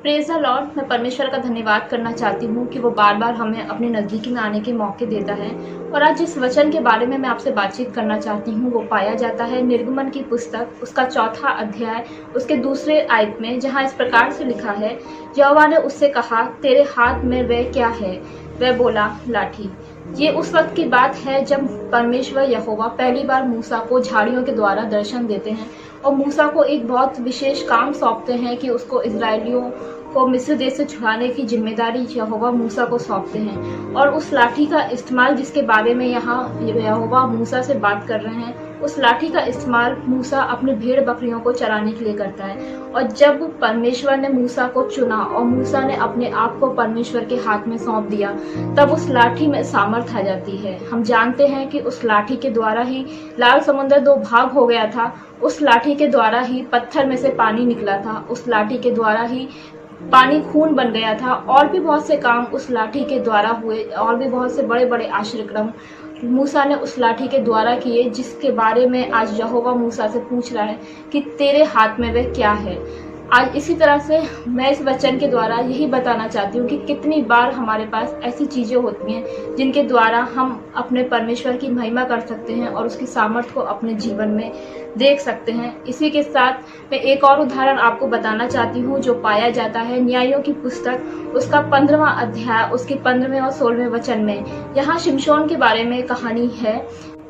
Praise the Lord. मैं परमेश्वर का धन्यवाद करना चाहती हूँ कि वो बार-बार हमें अपने नज़दीकी में आने के मौके देता है। और आज जिस वचन के बारे में मैं आपसे बातचीत करना चाहती हूँ, वो पाया जाता है निर्गमन की पुस्तक, उसका 4था अध्याय, उसके दूसरे आयत में, जहाँ इस प्रकार से लिखा है, यहोवा ने उससे कहा, तेरे हाथ में वह क्या है? वह बोला, लाठी। ये उस वक्त की बात है जब परमेश्वर यहोवा पहली बार मूसा को झाड़ियों के द्वारा दर्शन देते हैं और मूसा को एक बहुत विशेष काम सौंपते हैं कि उसको इजरायलियों को मिस्र देश से छुड़ाने की जिम्मेदारी यहोवा मूसा को सौंपते हैं। और उस लाठी का इस्तेमाल, जिसके बारे में यहाँ यहोवा मूसा से बात कर रहे हैं, उस लाठी का इस्तेमाल मूसा अपने भेड़ बकरियों को चराने के लिए करता है। और जब परमेश्वर ने मूसा को चुना और मूसा ने अपने आप को परमेश्वर के हाथ में सौंप दिया, तब उस लाठी में सामर्थ आ जाती है। हम जानते हैं कि उस लाठी के द्वारा ही लाल समुद्र 2 भाग हो गया था, उस लाठी के द्वारा ही पत्थर में से पानी निकला था, उस लाठी के द्वारा ही पानी खून बन गया था, और भी बहुत से काम उस लाठी के द्वारा हुए, और भी बहुत से बड़े बड़े आश्चर्यक्रम मूसा ने उस लाठी के द्वारा किए, जिसके बारे में आज यहोवा मूसा से पूछ रहा है कि तेरे हाथ में वह क्या है। आज इसी तरह से मैं इस वचन के द्वारा यही बताना चाहती हूँ कि कितनी बार हमारे पास ऐसी चीज़ें होती हैं जिनके द्वारा हम अपने परमेश्वर की महिमा कर सकते हैं और उसकी सामर्थ्य को अपने जीवन में देख सकते हैं। इसी के साथ मैं एक और उदाहरण आपको बताना चाहती हूँ जो पाया जाता है न्यायों की पुस्तक, उसका 15वां अध्याय, उसके 15वें और 16वें वचन में। यहाँ शिमशोन के बारे में कहानी है।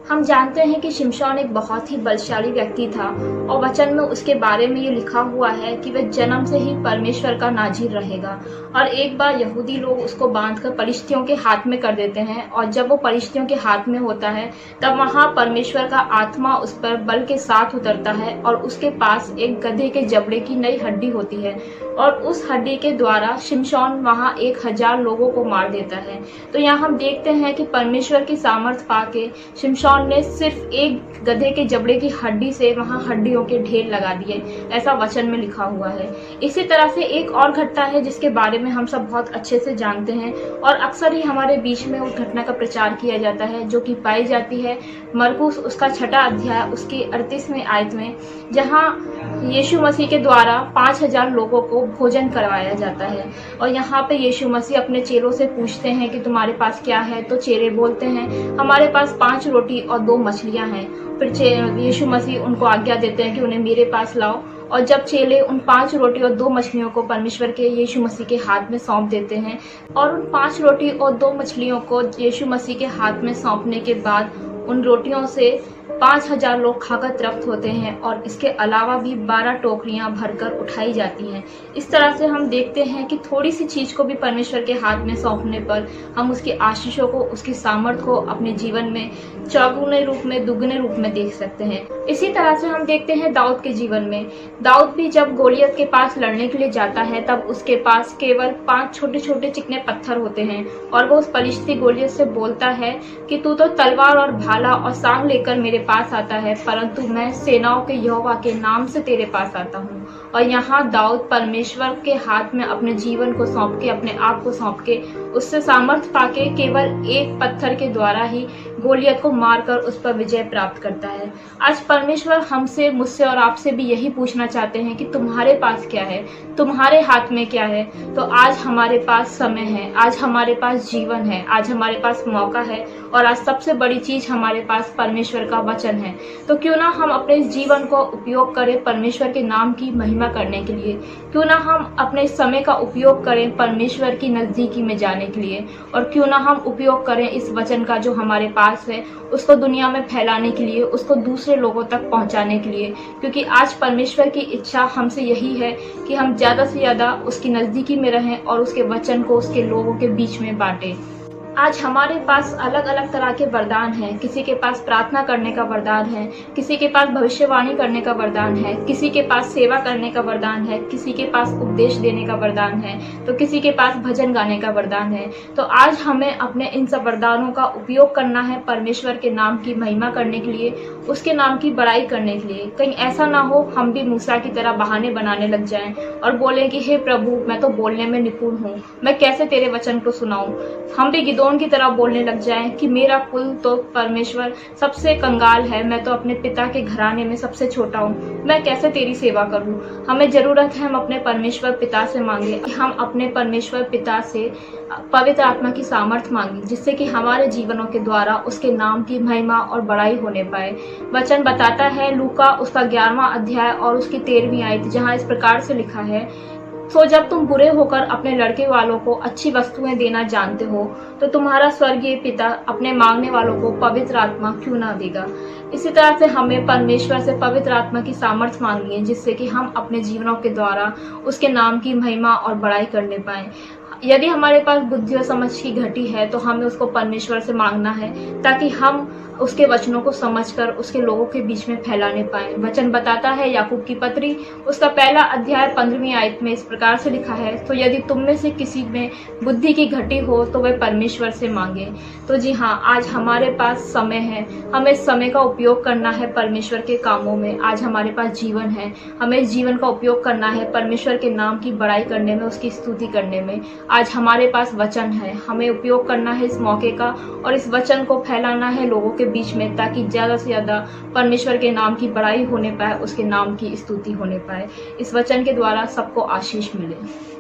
हम जानते हैं कि शिमशोन एक बहुत ही बलशाली व्यक्ति था और वचन में उसके बारे में ये लिखा हुआ है कि वह जन्म से ही परमेश्वर का नाज़ीर रहेगा। और एक बार यहूदी लोग उसको बांधकर पलिश्तियों के हाथ में कर देते हैं, और जब वो पलिश्तियों के हाथ में होता है तब वहाँ परमेश्वर का आत्मा उस पर बल के साथ उतरता है और उसके पास एक गधे के जबड़े की नई हड्डी होती है, और उस हड्डी के द्वारा शिमशोन वहाँ 1000 लोगों को मार देता है। तो यहाँ हम देखते हैं कि परमेश्वर की सामर्थ पाके शिमशोन ने सिर्फ एक गधे के जबड़े की हड्डी से वहां हड्डियों के ढेर लगा दिए, ऐसा वचन में लिखा हुआ है। इसी तरह से एक और घटना है जिसके बारे में हम सब बहुत अच्छे से जानते हैं और अक्सर ही हमारे बीच में उस घटना का प्रचार किया जाता है, जो कि पाई जाती है मरकुस उसका 6ठा अध्याय, उसकी 38वें आयत में, जहां यीशु मसीह के द्वारा 5000 लोगों को भोजन करवाया जाता है। और यहाँ पे यीशु मसीह अपने चेलों से पूछते हैं कि तुम्हारे पास क्या है? तो चेले बोलते हैं हमारे पास 5 रोटी और 2 मछलियां हैं। फिर यीशु मसीह उनको आज्ञा देते हैं कि उन्हें मेरे पास लाओ। और जब चेले उन 5 रोटी और 2 मछलियों को परमेश्वर के यीशु मसीह के हाथ में सौंप देते हैं, और उन 5 रोटी और 2 मछलियों को यीशु मसीह के हाथ में सौंपने के बाद उन रोटियों से 5000 लोग खाकर तृप्त होते हैं, और इसके अलावा भी 12 टोकरियां भरकर उठाई जाती हैं। इस तरह से हम देखते हैं कि थोड़ी सी चीज को भी परमेश्वर के हाथ में सौंपने पर हम उसकी आशीषों को, उसकी सामर्थ्य को अपने जीवन में चौगुने रूप में, दुगने रूप में देख सकते हैं। इसी तरह से हम देखते हैं दाऊद के जीवन में। दाऊद भी जब गोलियत के पास लड़ने के लिए जाता है, तब उसके पास केवल 5 छोटे छोटे चिकने पत्थर होते हैं, और वो उस पलिश्ती गोलियत से बोलता है कि तू तो तलवार और भाला और सांग लेकर मेरे पास आता है, परंतु मैं सेनाओं के यहोवा के नाम से तेरे पास आता हूँ। और यहाँ दाऊद परमेश्वर के हाथ में अपने जीवन को सौंप के, अपने आप को सौंप के, उससे सामर्थ्य पाके केवल एक पत्थर के द्वारा ही गोलियत को मारकर उस पर विजय प्राप्त करता है। आज परमेश्वर हमसे, मुझसे और आपसे भी यही पूछना चाहते हैं कि तुम्हारे पास क्या है, तुम्हारे हाथ में क्या है। तो आज हमारे पास समय है, आज हमारे पास जीवन है, आज हमारे पास मौका है, और आज सबसे बड़ी चीज हमारे पास परमेश्वर का वचन है। तो क्यों ना हम अपने इस जीवन को उपयोग करें परमेश्वर के नाम की महिमा करने के लिए, क्यों ना हम अपने समय का उपयोग करें परमेश्वर की नजदीकी में जाने के लिए, और क्यों ना हम उपयोग करें इस वचन का जो हमारे पास है उसको दुनिया में फैलाने के लिए, उसको दूसरे लोगों तक पहुंचाने के लिए। क्योंकि आज परमेश्वर की इच्छा हमसे यही है कि हम ज्यादा से ज्यादा उसकी नजदीकी में रहें और उसके वचन को उसके लोगों के बीच में बांटें। आज हमारे पास अलग अलग तरह के वरदान हैं। किसी के पास प्रार्थना करने का वरदान है, किसी के पास भविष्यवाणी करने का वरदान है, किसी के पास सेवा करने का वरदान है, किसी के पास उपदेश देने का वरदान है, तो किसी के पास भजन गाने का वरदान है। तो आज हमें अपने इन सब वरदानों का उपयोग करना है परमेश्वर के नाम की महिमा करने के लिए, उसके नाम की बड़ाई करने के लिए। कहीं ऐसा ना हो हम भी मूसा की तरह बहाने बनाने लग जाएं और बोलें कि हे प्रभु, मैं तो बोलने में निपुण हूँ, मैं कैसे तेरे वचन को सुनाऊं। हम भी गिदोन की तरह बोलने लग जाएं कि मेरा कुल तो परमेश्वर सबसे कंगाल है, मैं तो अपने पिता के घराने में सबसे छोटा हूँ, मैं कैसे तेरी सेवा करूँ। हमें जरूरत है हम अपने परमेश्वर पिता से मांगे, हम अपने परमेश्वर पिता से पवित्र आत्मा की सामर्थ्य मांगे, जिससे कि हमारे जीवनों के द्वारा उसके नाम की महिमा और बड़ाई होने पाए। वचन बताता है लूका उसका 11वां अध्याय और उसकी 13वीं आयत, जहाँ इस प्रकार से लिखा है, तो जब तुम बुरे होकर अपने लड़के वालों को अच्छी वस्तुएं देना जानते हो, तो तुम्हारा स्वर्गीय पिता अपने मांगने वालों को पवित्र आत्मा क्यों ना देगा। इसी तरह से हमें परमेश्वर से पवित्र आत्मा की सामर्थ्य मांगनी है, जिससे कि हम अपने जीवनों के द्वारा उसके नाम की महिमा और बड़ाई करने पाए। यदि हमारे पास बुद्धि और समझ की घटी है तो हमें उसको परमेश्वर से मांगना है, ताकि हम उसके वचनों को समझकर उसके लोगों के बीच में फैलाने पाए। वचन बताता है याकूब की पत्री उसका 1 अध्याय 15वीं आयत में इस प्रकार से लिखा है, तो यदि तुम में से किसी में बुद्धि की घटी हो तो वह परमेश्वर से मांगे। तो जी हाँ, आज हमारे पास समय है, हमें इस समय का उपयोग करना है परमेश्वर के कामों में। आज हमारे पास जीवन है, हमें इस जीवन का उपयोग करना है परमेश्वर के नाम की बड़ाई करने में, उसकी स्तुति करने में। आज हमारे पास वचन है, हमें उपयोग करना है इस मौके का और इस वचन को फैलाना है लोगों के बीच में, ताकि ज्यादा से ज्यादा परमेश्वर के नाम की बड़ाई होने पाए, उसके नाम की स्तुति होने पाए। इस वचन के द्वारा सबको आशीष मिले।